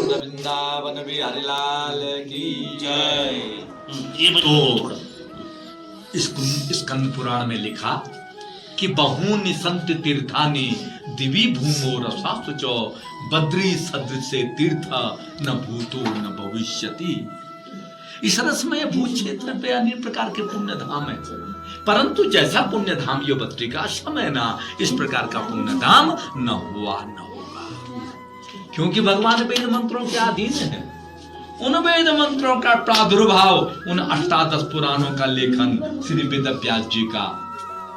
वृंदावन बिहारी लाल की जय। तो स्कंद पुराण में लिखा कि बहूनि संत तीर्थानि दिवी भूमो रसासुचो बद्री सदृश तीर्थ न भूतो न भविष्यति। इस रसमय भूत क्षेत्र पे अनेक प्रकार के पुण्य धाम है, परंतु जैसा पुण्य धाम ये बद्रिकाश्रम है ना, इस प्रकार का पुण्य धाम न हुआ न होगा, क्योंकि भगवान वेद मंत्रों के अधीन है। उन वेद मंत्रों का प्रादुर्भाव, उन अष्टादश पुराणों का लेखन श्री वेदव्यास जी का,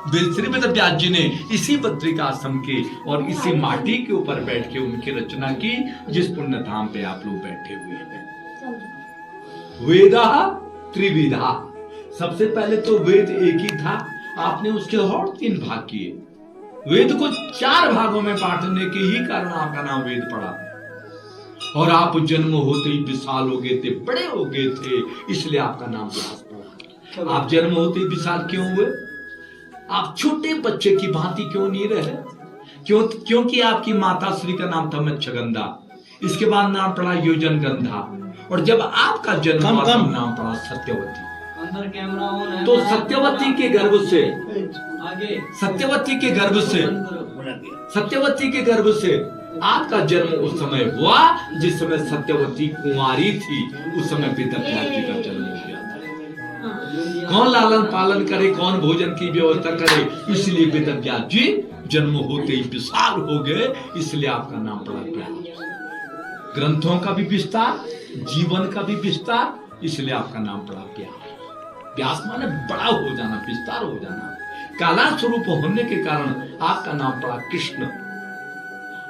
श्री वेदव्यास जी ने इसी बद्रिकाश्रम के और इसी माटी के ऊपर बैठ के उनकी रचना की, जिस पुण्य धाम पे आप लोग बैठे हुए हैं। वेदा त्रिविधा, सबसे पहले तो वेद एक ही था, आपने उसके और 3 भाग किए। वेद को 4 भागों में बांटने के ही कारण आपका नाम वेद पड़ा, और आप जन्म होते ही विशाल हो गए थे, बड़े हो गए थे, इसलिए आपका नाम व्यास पड़ा। आप जन्म होते ही विशाल क्यों हुए? आप छोटे बच्चे की भांति क्यों नहीं रहे? क्योंकि आपकी माता श्री का नाम था मच्छगंधा, इसके बाद नाम पड़ा योजन गंधा, और जब आपका जन्म हुआ तब नाम पड़ा सत्यवती। तो सत्यवती के गर्भ से आपका जन्म उस समय हुआ जिस समय सत्यवती कुंवारी थी, उस समय वेदव्यास जी का जन्म हो गया था। कौन लालन पालन करे, कौन भोजन की व्यवस्था करे, इसलिए वेदव्यास जी जन्म होते ही विशाल हो गए, इसलिए आपका नाम पड़ा व्यास। ग्रंथों का भी विस्तार, जीवन का भी विस्तार, इसलिए आपका नाम पड़ा व्यास। व्यास माने बड़ा हो जाना, विस्तार हो जाना। काला स्वरूप होने के कारण आपका नाम पड़ा कृष्ण।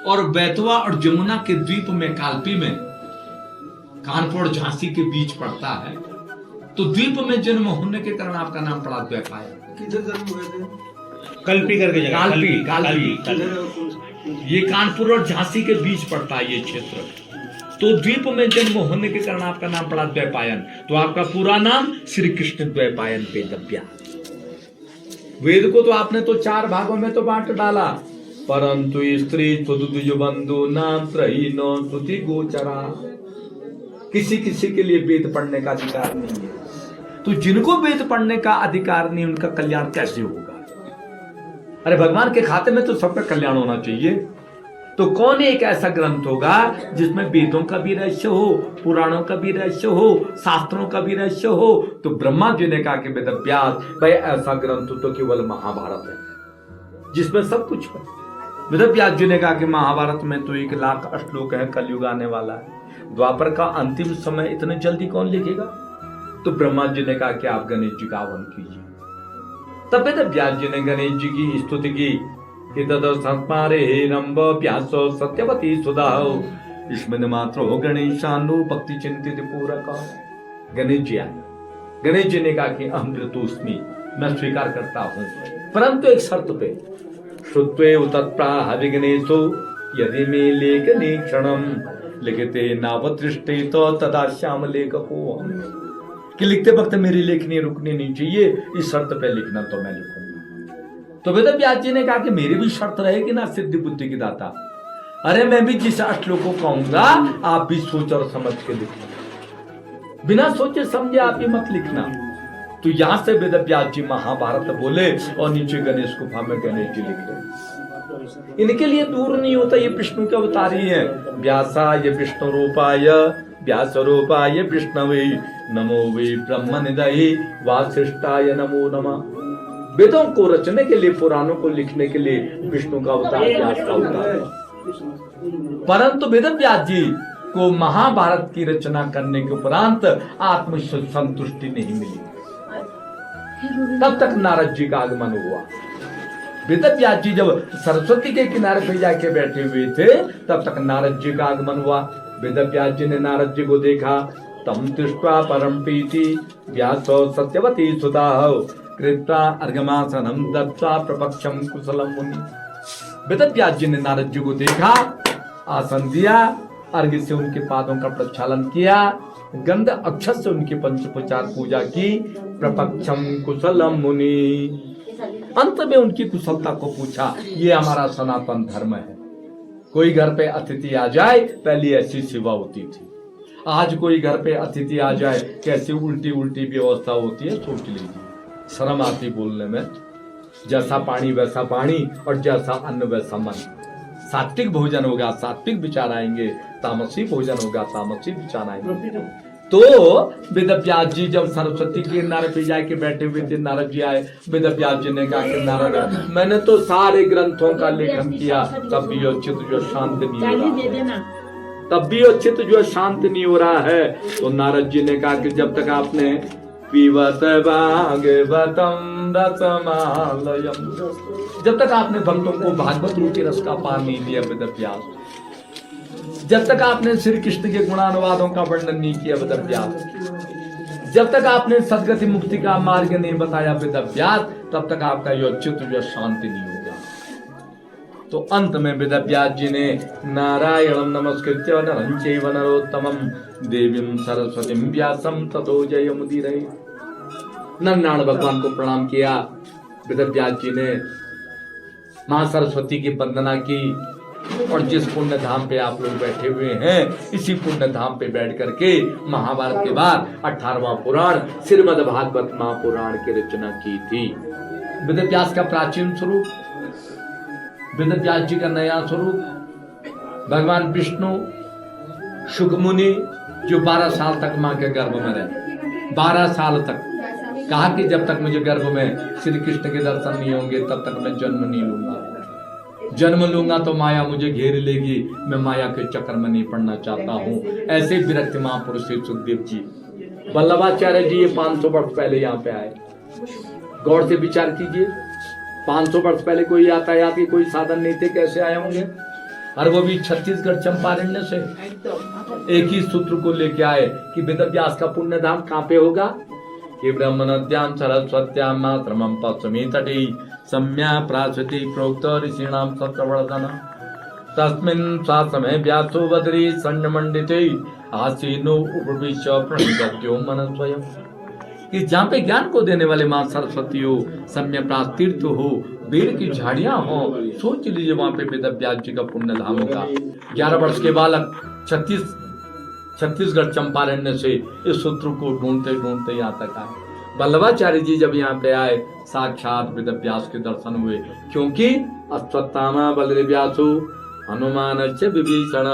और बैतवा और जमुना के द्वीप में, कालपी में, कानपुर और झांसी के बीच पड़ता है, तो द्वीप में जन्म होने के कारण आपका नाम पड़ा द्वैपायन। किधर जन्म हुए थे? कल्पी करके जगह, कालपी। ये कानपुर और झांसी के बीच पड़ता है ये क्षेत्र। तो द्वीप में जन्म होने के कारण आपका नाम पड़ा द्वैपायन। तो आपका पूरा नाम श्री कृष्ण द्वैपायन वेदव्यास। वेद को तो आपने तो 4 भागों में तो बांट डाला, परंतु स्त्री द्विज बंधु नाम त्रहीनो श्रुति गोचरा, किसी किसी के लिए वेद पढ़ने का अधिकार नहीं है। तो जिनको वेद पढ़ने का अधिकार नहीं, उनका कल्याण कैसे होगा? अरे भगवान के खाते में तो सबका कल्याण होना चाहिए। तो कौन एक ऐसा ग्रंथ होगा जिसमें वेदों का भी रहस्य हो, पुराणों का भी रहस्य हो, शास्त्रों का भी रहस्य हो? तो ब्रह्मा जी ने कहा कि वेदव्यास भाई, ऐसा ग्रंथ तो केवल महाभारत है जिसमें सब कुछ है। वेदव्यास जी ने कहा कि महाभारत में तो 1 लाख श्लोक है, कलयुग आने वाला है, द्वापर का अंतिम समय इतने जल्दी कौन लिखेगा? तो ब्रह्मा जी ने कहा कि आप गणेश जी का आह्वान कीजिए। तब वेदव्यास जी ने गणेश जी की स्तुति की कि तदसंस्मारे नंब व्यासो सत्यवती सुधाओ इसमें मात्र हो गणेशानु भक्ति चिंतित पूरक। गणेश जी आए, गणेश जी ने कहा कि अहम ऋतुस्मि, मैं स्वीकार करता हूं, परंतु एक शर्त पे। श्रुत्वे तत्प्राह विघ्नेशो यदि मे लेखने क्षणम लिखते नावदृष्टे तो तदा श्याम लेखको, कि लिखते वक्त मेरी लेखनी रुकनी नहीं चाहिए, इस शर्त पे लिखना तो मैं लिखूंगा। तो वेदव्यास जी ने कहा कि मेरी भी शर्त रहेगी ना सिद्धि बुद्धि की दाता। अरे मैं भी जिस श्लोक को कहूंगा आप भी सोच और समझ के लिखना, बिना सोचे समझे आप भी मत लिखना। तो यहां से वेदव्यास जी महाभारत बोले और नीचे गणेश गुफा में गणेश जी लिख रहे। इनके लिए दूर नहीं होता, ये विष्णु के अवतारी है। व्यासाय विष्णु रूपाय व्यास रूपाय विष्णवे नमो वे ब्रह्म निधये वासिष्ठाय नमो नमः। वेदों को रचने के लिए, पुराणों को लिखने के लिए विष्णु का अवतार, व्यास का अवतार। परंतु वेदव्यास जी को महाभारत की रचना करने के उपरांत आत्म संतुष्टि नहीं मिली, तब तक नारद जी का आगमन हुआ। वेदव्यास जी जब सरस्वती के किनारे पे जाके बैठे हुए थे, तब तक नारद जी का आगमन हुआ। वेदव्यास जी ने नारद जी को देखा, तम दृष्ट्वा परम प्रीति व्यासो सत्यवती सुधाओ कृत्वा अर्घमासनम दत्त्वा प्रपक्षम कुशलम मुनि। वेदव्यास जी ने नारद जी को देखा, आसन दिया, अर्घ्य से उनके पादों का प्रक्षालन किया गंध अक्षर से उनकी पंचोपचार पूजा की। प्रपक्षम कुशलम मुनि, अंत में उनकी कुशलता को पूछा। ये हमारा सनातन धर्म है। कोई घर पे अतिथि आ जाए, पहले ऐसी सेवा होती थी। आज कोई घर पे अतिथि आ जाए, कैसी उल्टी उल्टी व्यवस्था होती है, सोच लीजिए। शर्म आती बोलने में। जैसा पानी वैसा पानी, और जैसा अन्न वैसा मन। सात्विक भोजन होगा सात्विक विचार आएंगे, तामसी भोजन होगा तामसी विचार आएंगे। तो वेदव्यास जी जब सरस्वती के किनारे पे जाके बैठे हुए थे, नारद जी आए। वेदव्यास जी ने कहा कि नारद, मैंने तो सारे ग्रंथों का लेखन किया, तब भी उचित जो शांत नहीं हो रहा है, तब भी उचित जो शांत नहीं हो रहा है। तो नारद जी ने कहा कि जब तक आपने पीवत भागवतम रसमालयम, जब तक आपने भक्तों को भागवत रूपी रस का पान नहीं दिया वेदव्यास, जब तक आपने श्री कृष्ण के गुणानुवादों का वर्णन नहीं किया वेदव्यास, जब तक आपने सदगति मुक्ति का मार्ग नहीं बताया वेदव्यास, तब तक आपका यो चित्त जो शांति नहीं होगा। तो अंत में वेदव्यास जी ने नारायणं नमस्कृत्य नरं चैव नरोत्तमं देवीं सरस्वतीं व्यासं ततो जयमुदीरये। नारायण भगवान को प्रणाम किया। वेदव्यास जी ने मां सरस्वती की वंदना की। और जिस पुण्य धाम पे आप लोग बैठे हुए हैं, इसी पुण्य धाम पे बैठ करके महाभारत के बाद 18वां पुराण श्रीमद् भागवत महापुराण की रचना की थी। वेदव्यास का प्राचीन स्वरूप, वेदव्यास जी का नया स्वरूप। भगवान विष्णु शुक मुनि जो 12 साल तक मां के गर्भ में रहे, 12 साल तक कहा कि जब तक मुझे गर्भ में श्री कृष्ण के दर्शन नहीं होंगे तब तक मैं जन्म नहीं लूंगा। जन्म लूंगा तो माया मुझे घेर लेगी, मैं माया के चक्कर में नहीं पड़ना चाहता हूँ। ऐसे विरक्त महापुरुष सुखदेव जी, वल्लभाचार्य जी ये 500 वर्ष पहले यहाँ पे आए। गौर से विचार कीजिए, 500 वर्ष पहले कोई यातायात के कोई साधन नहीं थे, कैसे आए होंगे? और वो भी छत्तीसगढ़ चंपारण्य से एक ही सूत्र को लेके आए कि वेदव्यास का पुण्य धाम कहाँ पे होगा? कि ब्रह्म नद्याम सरस्वत्याम मातरमं पश्चिमी तटे सम्या प्राश्वती प्रोक्त ऋषीणाम सत्रवर्धन तस्मिन् स्वासमे व्यासो बद्री संयमंडिते आसीनो उपविश्य प्रणिपत्यो मन स्वयं। कि जहाँ पे ज्ञान को देने वाले मां सरस्वती हो, सम्य प्रास तीर्थ हो, बेर की झाड़ियां हो, सोच लीजिए वहां पे वेदव्यास जी का पुण्य धाम होगा। 11 वर्ष के बालक छत्तीसगढ़ चंपारण्य से इस सूत्र को ढूंढते ढूंढते यहाँ तक आए। वल्लभाचार्य जी जब यहाँ पे आए, साक्षात वेदव्यास के दर्शन हुए, क्योंकि अश्वत्थामा बलव्यासो हनुमान च विभीषण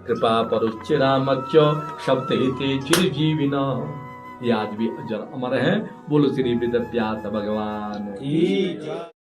कृपा परुच्च रामच्च शब्द हिते चिरजीविना। ये आज भी अजर अमर है। बोलो श्री वेदव्यास भगवान की।